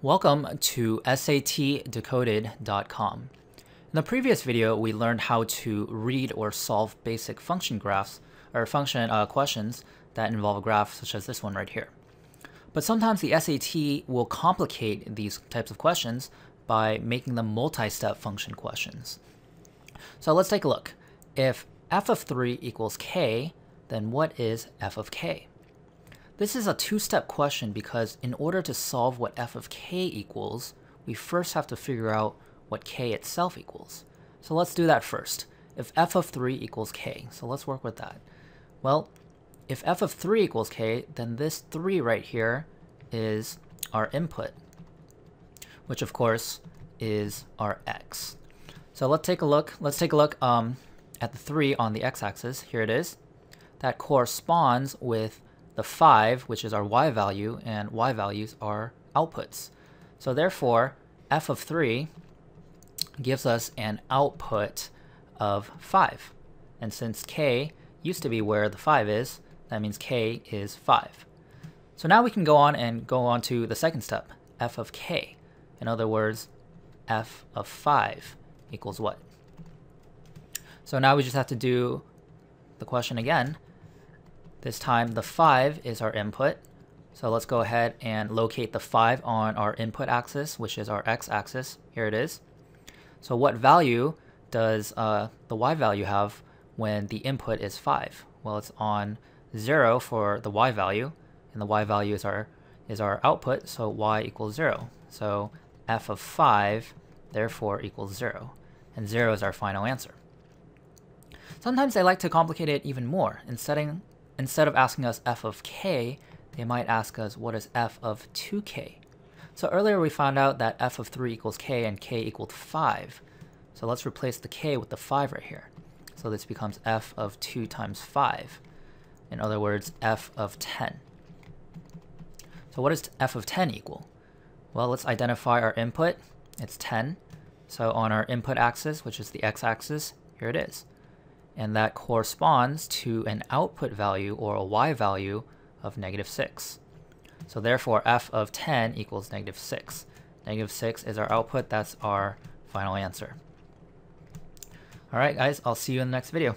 Welcome to SATdecoded.com. In the previous video, we learned how to read or solve basic function graphs or function questions that involve a graph such as this one right here. But sometimes the SAT will complicate these types of questions by making them multi-step function questions. So let's take a look. If f of 3 equals k, then what is f of k? This is a two-step question because in order to solve what f of k equals, we first have to figure out what k itself equals. So let's do that first. If f of 3 equals k, so let's work with that. Well, if f of 3 equals k, then this 3 right here is our input, which of course is our x. So let's take a look. Let's take a look at the 3 on the x-axis. Here it is. That corresponds with the 5, which is our y value, and y values are outputs. So therefore, f of 3 gives us an output of 5. And since k used to be where the 5 is, that means k is 5. So now we can go on to the second step, f of k. In other words, f of 5 equals what? So now we just have to do the question again. This time the 5 is our input. So let's go ahead and locate the 5 on our input axis, which is our x-axis. Here it is. So what value does the y value have when the input is 5? Well, it's on 0 for the y value, and the y value is our output, so y equals 0. So f of 5 therefore equals 0, and 0 is our final answer. Sometimes they like to complicate it even more. Instead of asking us f of k, they might ask us what is f of 2k. So earlier we found out that f of 3 equals k and k equaled 5. So let's replace the k with the 5 right here. So this becomes f of 2 times 5. In other words, f of 10. So what does f of 10 equal? Well, let's identify our input. It's 10. So on our input axis, which is the x-axis, here it is. And that corresponds to an output value or a y value of -6. So therefore f of 10 equals -6. -6 is our output. That's our final answer. Alright guys, I'll see you in the next video.